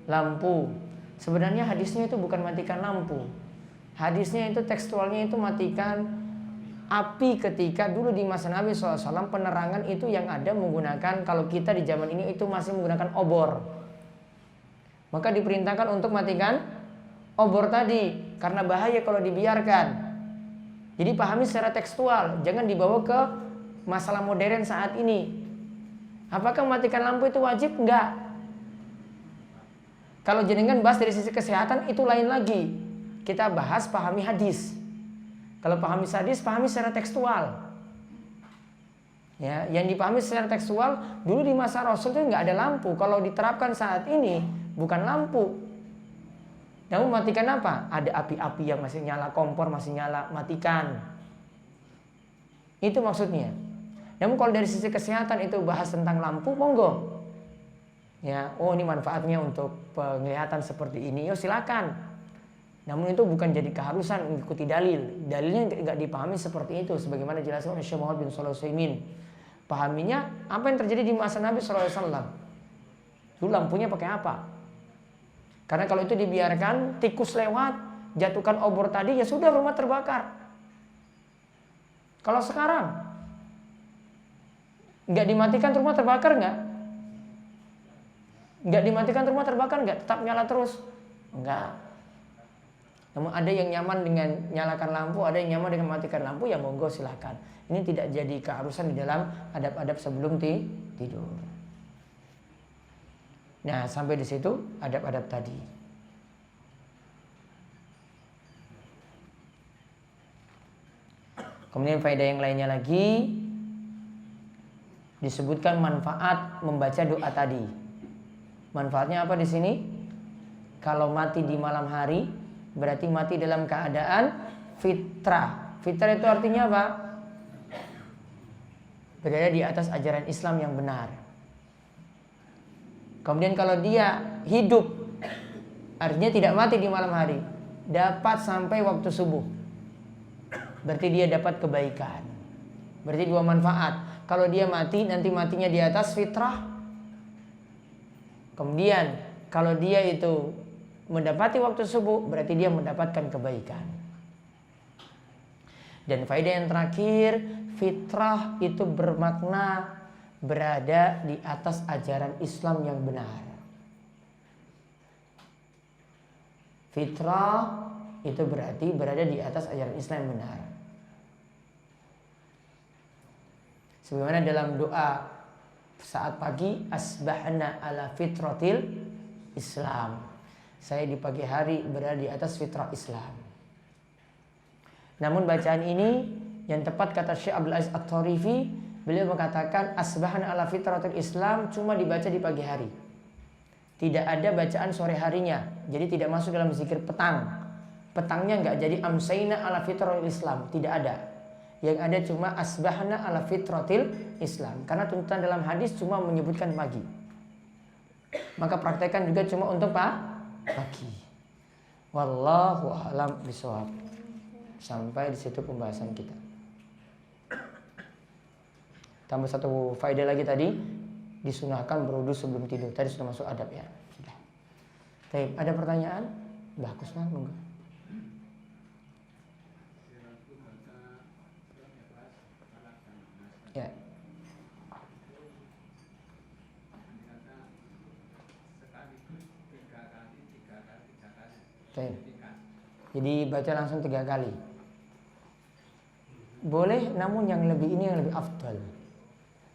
S1: lampu. Sebenarnya hadisnya itu bukan matikan lampu. Hadisnya itu tekstualnya itu matikan api ketika dulu di masa Nabi SAW penerangan itu yang ada menggunakan, kalau kita di zaman ini itu masih menggunakan obor. Maka diperintahkan untuk matikan obor tadi karena bahaya kalau dibiarkan. Jadi pahami secara tekstual, jangan dibawa ke masalah modern saat ini. Apakah mematikan lampu itu wajib? Enggak. Kalau jenengan bahas dari sisi kesehatan itu lain lagi. Kita bahas pahami hadis. Kalau pahami hadis, pahami secara tekstual. Ya, yang dipahami secara tekstual, dulu di masa Rasul itu enggak ada lampu. Kalau diterapkan saat ini, bukan lampu. Namun matikan apa? Ada api-api yang masih nyala, kompor masih nyala, matikan. Itu maksudnya. Namun kalau dari sisi kesehatan itu bahas tentang lampu, monggo. Ya, oh ini manfaatnya untuk penglihatan seperti ini, yo silakan. Namun itu bukan jadi keharusan mengikuti dalil. Dalilnya nggak dipahami seperti itu, sebagaimana dijelaskan oleh Syekh Muhammad bin Shalih Al-Utsaimin. Pahaminya apa yang terjadi di masa Nabi SAW. Dulu lampunya pakai apa? Karena kalau itu dibiarkan, tikus lewat, jatuhkan obor tadi, ya sudah rumah terbakar. Kalau sekarang nggak dimatikan rumah terbakar nggak? Nggak dimatikan rumah terbakar nggak? Tetap nyala terus? Enggak. Namun ada yang nyaman dengan nyalakan lampu, ada yang nyaman dengan matikan lampu, ya monggo silakan. Ini tidak jadi keharusan di dalam adab-adab sebelum tidur. Nah, sampai di situ adab-adab tadi. Kemudian faedah yang lainnya lagi disebutkan manfaat membaca doa tadi. Manfaatnya apa di sini? Kalau mati di malam hari, berarti mati dalam keadaan fitrah. Fitrah itu artinya apa? Berada di atas ajaran Islam yang benar. Kemudian kalau dia hidup, artinya tidak mati di malam hari, dapat sampai waktu subuh, berarti dia dapat kebaikan. Berarti dua manfaat. Kalau dia mati, nanti matinya di atas fitrah. Kemudian kalau dia itu mendapati waktu subuh, berarti dia mendapatkan kebaikan. Dan faedah yang terakhir, fitrah itu bermakna berada di atas ajaran Islam yang benar. Fitrah itu berarti berada di atas ajaran Islam yang benar. Sebagaimana dalam doa saat pagi, asbahna ala fitratil Islam. Saya di pagi hari berada di atas fitrah Islam. Namun bacaan ini yang tepat kata Syekh Abdul Aziz At-Tharifi, beliau mengatakan asbahna ala fitratil Islam cuma dibaca di pagi hari. Tidak ada bacaan sore harinya. Jadi tidak masuk dalam zikir petang. Petangnya enggak jadi amsayna ala fitratil Islam, tidak ada. Yang ada cuma asbahna ala fitratil Islam. Karena tuntutan dalam hadis cuma menyebutkan pagi. Maka praktekkan juga cuma untuk pagi. Wallahu a'lam bishawab. Sampai di situ pembahasan kita. Tambah satu faedah lagi tadi, disunahkan berwudu sebelum tidur. Tadi sudah masuk adab ya. Sudah. Baik, ada pertanyaan? Bagus lah, monggo. Ya. Baik. Jadi baca langsung 3 kali. Boleh, namun yang lebih ini yang lebih afdal.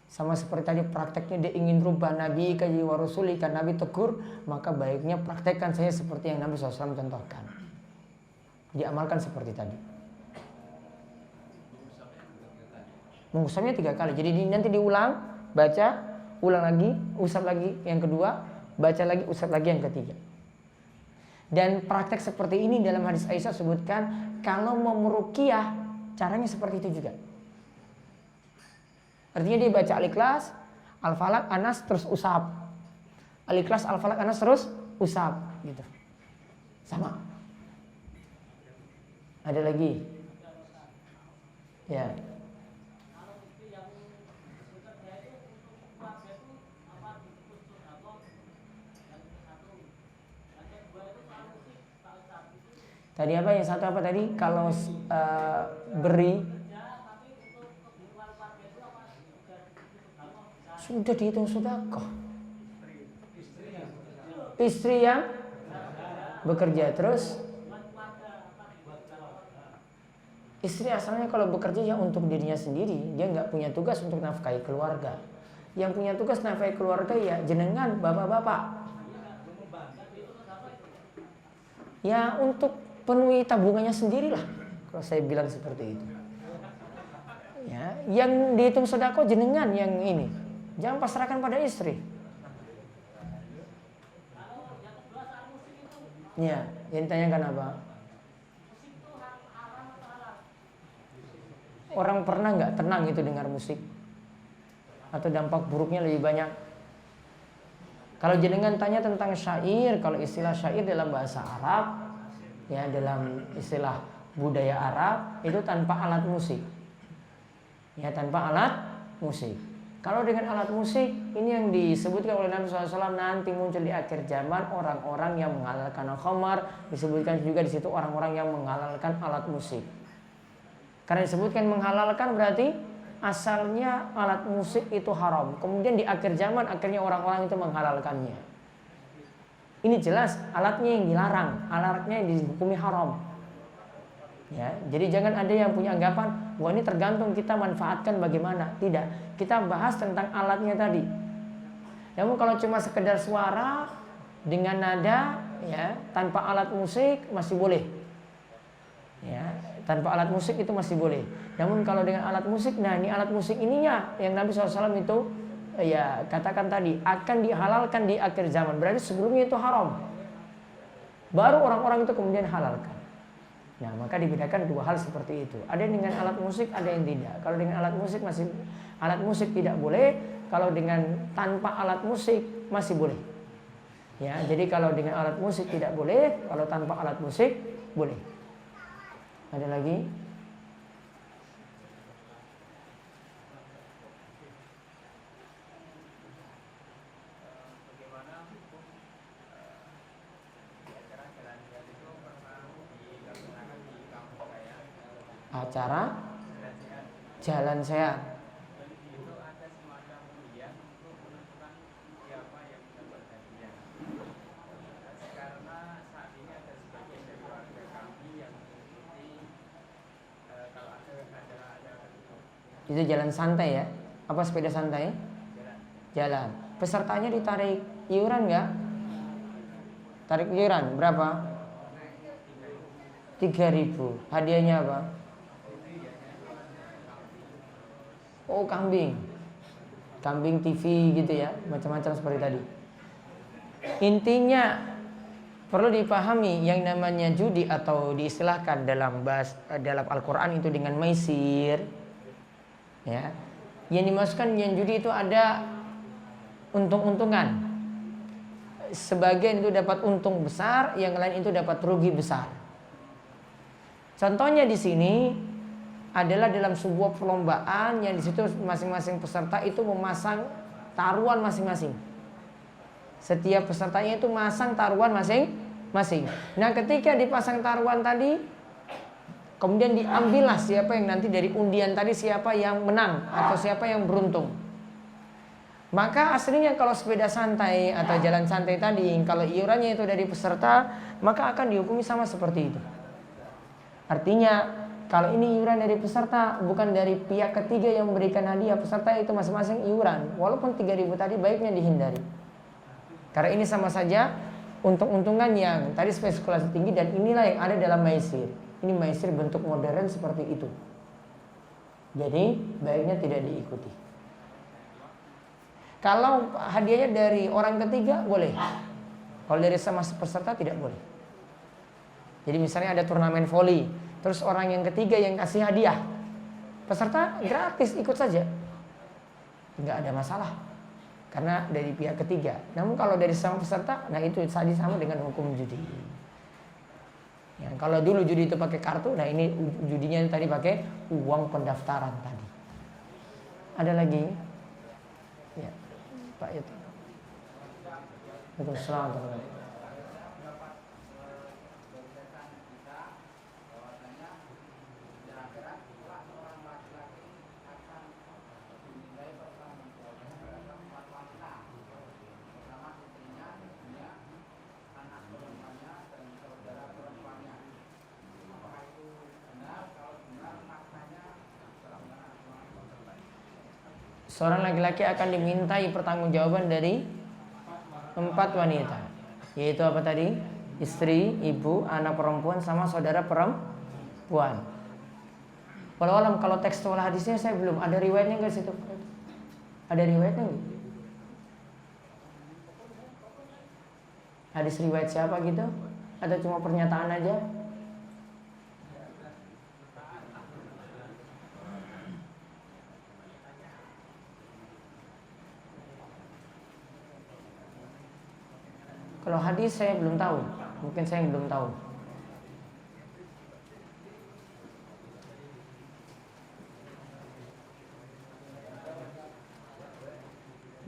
S1: Sama seperti tadi prakteknya dia ingin rubah Nabi kaji wa rasuli, kan Nabi tegur, maka baiknya praktekkan saya seperti yang Nabi SAW contohkan. Diamalkan seperti tadi. Mengusapnya 3 kali. Jadi nanti diulang, baca, ulang lagi, usap lagi yang kedua, baca lagi, usap lagi yang ketiga. Dan praktek seperti ini dalam hadis Aisyah sebutkan, kalau mau meruqyah caranya seperti itu juga. Artinya dia baca Al-Ikhlas, Al-Falaq, Anas terus usap. Al-Ikhlas, Al-Falaq, Anas terus usap gitu. Sama. Ada lagi? Ya. Tadi apa yang satu apa tadi? Kalau beri sudah dihitung sedekah. Istri yang bekerja terus. Istri asalnya kalau bekerja ya untuk dirinya sendiri, dia nggak punya tugas untuk nafkahi keluarga. Yang punya tugas nafkahi keluarga ya jenengan, bapak-bapak. Ya untuk penuhi tabungannya sendirilah. Kalau saya bilang seperti itu. Ya, yang dihitung sedekah jenengan yang ini. Jangan pasrahkan pada istri. Ya, yang ditanyakan apa? Orang pernah nggak tenang itu dengar musik? atau dampak buruknya lebih banyak? Kalau jenengan tanya tentang syair, kalau istilah syair dalam bahasa Arab, ya dalam istilah budaya Arab itu tanpa alat musik. Ya, tanpa alat musik. Kalau dengan alat musik, ini yang disebutkan oleh Nabi SAW, nanti muncul di akhir zaman orang-orang yang menghalalkan khamar, disebutkan juga di situ orang-orang yang menghalalkan alat musik. Karena disebutkan menghalalkan berarti asalnya alat musik itu haram. Kemudian di akhir zaman akhirnya orang-orang itu menghalalkannya. Ini jelas alatnya yang dilarang, alatnya yang dihukumi haram. Ya, jadi jangan ada yang punya anggapan, wah ini tergantung kita manfaatkan bagaimana. Tidak, kita bahas tentang alatnya tadi. Namun kalau cuma sekedar suara dengan nada, ya tanpa alat musik masih boleh. Ya, tanpa alat musik itu masih boleh. Namun kalau dengan alat musik, nah ini alat musik ininya yang Nabi SAW itu ya katakan tadi akan dihalalkan di akhir zaman. Berarti sebelumnya itu haram. Baru orang-orang itu kemudian halalkan. Nah, maka dibedakan dua hal seperti itu. Ada yang dengan alat musik, ada yang tidak. Kalau dengan alat musik alat musik tidak boleh. Kalau dengan tanpa alat musik masih boleh. Ya, jadi kalau dengan alat musik tidak boleh, kalau tanpa alat musik boleh. Ada lagi? Acara jalan sehat. Itu jalan santai ya? Apa sepeda santai? Jalan. Pesertanya ditarik iuran nggak? Tarik iuran berapa? 3.000. Hadiahnya apa? Oh, kambing. Kambing TV gitu ya, macam-macam seperti tadi. Intinya perlu dipahami yang namanya judi atau diistilahkan dalam Al-Qur'an itu dengan maisir. Ya. Yang dimaksudkan yang judi itu ada untung-untungan. Sebagian itu dapat untung besar, yang lain itu dapat rugi besar. Contohnya di sini adalah dalam sebuah perlombaan yang di situ masing-masing peserta itu memasang taruhan masing-masing. Setiap pesertanya itu masang taruhan masing-masing. Nah, ketika dipasang taruhan tadi, kemudian diambillah siapa yang nanti dari undian tadi siapa yang menang atau siapa yang beruntung. Maka aslinya kalau sepeda santai atau jalan santai tadi, kalau iurannya itu dari peserta, maka akan dihukumi sama seperti itu. Artinya kalau ini iuran dari peserta, bukan dari pihak ketiga yang memberikan hadiah, peserta itu masing-masing iuran. Walaupun 3.000 tadi baiknya dihindari. Karena ini sama saja untung-untungan yang tadi spekulasi tinggi, dan inilah yang ada dalam maisir. Ini maisir bentuk modern seperti itu. Jadi baiknya tidak diikuti. Kalau hadiahnya dari orang ketiga boleh. Kalau dari sama peserta tidak boleh. Jadi misalnya ada turnamen voli, terus orang yang ketiga yang kasih hadiah, peserta gratis ikut saja, nggak ada masalah karena dari pihak ketiga. Namun kalau dari sama peserta, nah itu tadi sama dengan hukum judi. Ya, kalau dulu judi itu pakai kartu, nah ini judinya tadi pakai uang pendaftaran tadi. Ada lagi? Ya, Pak itu. Waalaikumsalam. Seorang laki-laki akan dimintai pertanggungjawaban dari 4 wanita. Yaitu apa tadi? Istri, ibu, anak perempuan, sama saudara perempuan. Walau alam, kalau tekstual hadisnya saya belum ada riwayatnya nggak situ? Ada riwayatnya nggak? Hadis riwayat siapa gitu? Atau cuma pernyataan aja? Kalau hadis saya belum tahu, mungkin saya belum tahu.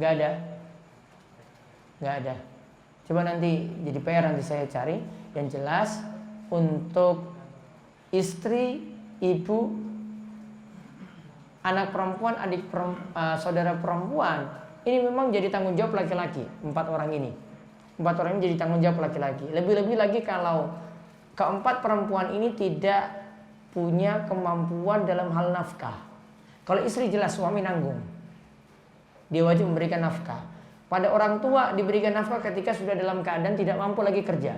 S1: Gak ada. Coba nanti jadi PR, nanti saya cari. Yang jelas untuk istri, ibu, anak perempuan, saudara perempuan, ini memang jadi tanggung jawab laki-laki. 4 orang ini jadi tanggung jawab laki-laki. Lebih-lebih lagi kalau keempat perempuan ini tidak punya kemampuan dalam hal nafkah. Kalau istri jelas suami nanggung, dia wajib memberikan nafkah. Pada orang tua diberikan nafkah ketika sudah dalam keadaan tidak mampu lagi kerja.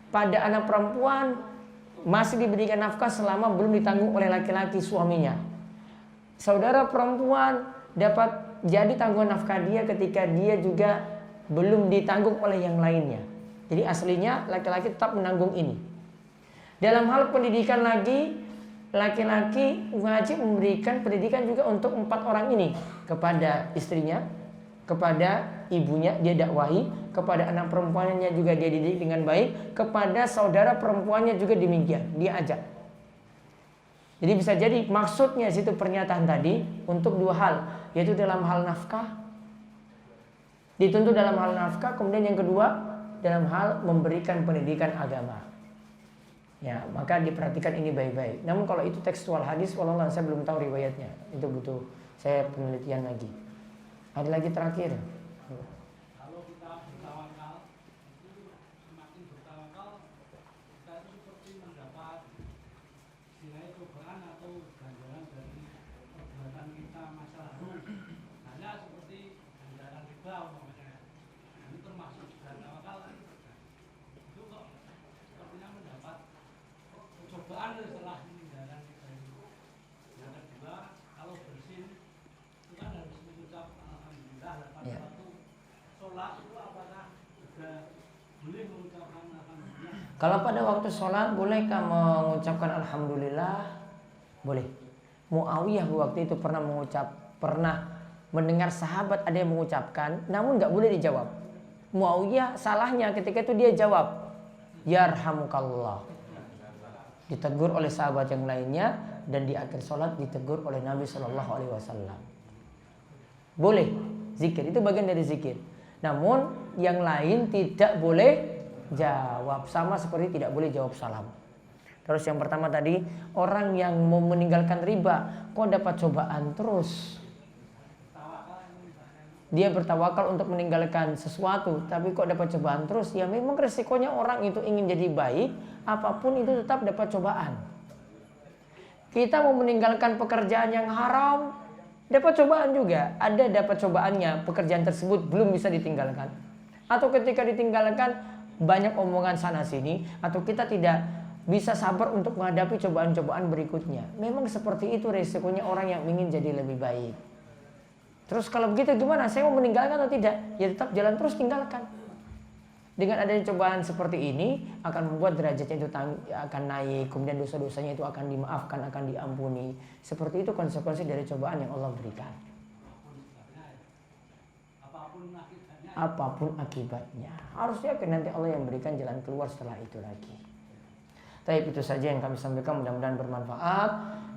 S1: Pada anak perempuan masih diberikan nafkah selama belum ditanggung oleh laki-laki suaminya. Saudara perempuan dapat jadi tanggungan nafkah dia ketika dia juga belum ditanggung oleh yang lainnya. Jadi aslinya laki-laki tetap menanggung ini. Dalam hal pendidikan lagi, laki-laki wajib memberikan pendidikan juga untuk 4 orang ini, kepada istrinya, kepada ibunya dia dakwahi, kepada anak perempuannya juga dia didik dengan baik, kepada saudara perempuannya juga demikian, dia ajak. Jadi bisa jadi maksudnya situ pernyataan tadi untuk 2 hal, yaitu dalam hal nafkah, dituntut dalam hal nafkah, kemudian yang kedua dalam hal memberikan pendidikan agama. Ya, maka diperhatikan ini baik-baik. Namun kalau itu tekstual hadis, wallah saya belum tahu riwayatnya. Itu butuh saya penelitian lagi. Ada lagi terakhir.
S2: Kalau kita bertawakal, itu semakin bertawakal, kita itu seperti mendapat nilai cobaan atau ganjaran dari perbuatan kita masa lalu. Hanya seperti ganjaran riba umpamanya. Ini termasuk bertawakal. Itu kok sepertinya mendapat cobaan setelah ganjaran riba itu. Yang kedua, kalau bersin itu kan harus mengucap alhamdulillah.
S1: Ya.
S2: Sholat itu apakah juga boleh mengucapkan alhamdulillah?
S1: Kalau pada waktu sholat bolehkah mengucapkan alhamdulillah? Boleh. Muawiyah waktu itu pernah mendengar sahabat ada yang mengucapkan, namun nggak boleh dijawab. Muawiyah salahnya ketika itu dia jawab, yarhamukallah. Ditegur oleh sahabat yang lainnya, dan di akhir sholat ditegur oleh Nabi SAW. Boleh zikir, itu bagian dari zikir. Namun yang lain tidak boleh jawab, sama seperti tidak boleh jawab salam. Terus yang pertama tadi, orang yang mau meninggalkan riba kok dapat cobaan terus. Dia bertawakal untuk meninggalkan sesuatu, tapi kok dapat cobaan terus. Ya memang resikonya orang itu ingin jadi baik, apapun itu tetap dapat cobaan. Kita mau meninggalkan pekerjaan yang haram, dapat cobaan juga. Ada dapat cobaannya, pekerjaan tersebut belum bisa ditinggalkan. Atau ketika ditinggalkan banyak omongan sana sini, atau kita tidak bisa sabar untuk menghadapi cobaan-cobaan berikutnya. Memang seperti itu resikonya orang yang ingin jadi lebih baik. Terus kalau begitu gimana? Saya mau meninggalkan atau tidak? Ya tetap jalan terus, tinggalkan. Dengan adanya cobaan seperti ini akan membuat derajatnya itu akan naik, kemudian dosa-dosanya itu akan dimaafkan, akan diampuni. Seperti itu konsekuensi dari cobaan yang Allah berikan. Apapun akibatnya. Harusnya nanti Allah yang berikan jalan keluar setelah itu lagi. Tapi itu saja yang kami sampaikan, mudah-mudahan bermanfaat.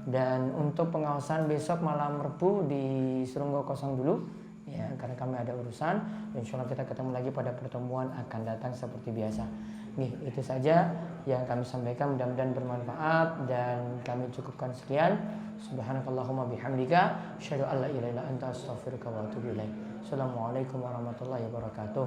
S1: Dan untuk pengawasan besok malam Rabu di Serunggo kosong dulu ya, karena kami ada urusan. Insya Allah kita ketemu lagi pada pertemuan akan datang seperti biasa. Nih, itu saja yang kami sampaikan, mudah-mudahan bermanfaat. Dan kami cukupkan sekian. Subhanakallahumma bihamdika asyhadu an la ilaha illa anta astaghfiruka wa atubu ilaik. Assalamualaikum warahmatullahi wabarakatuh.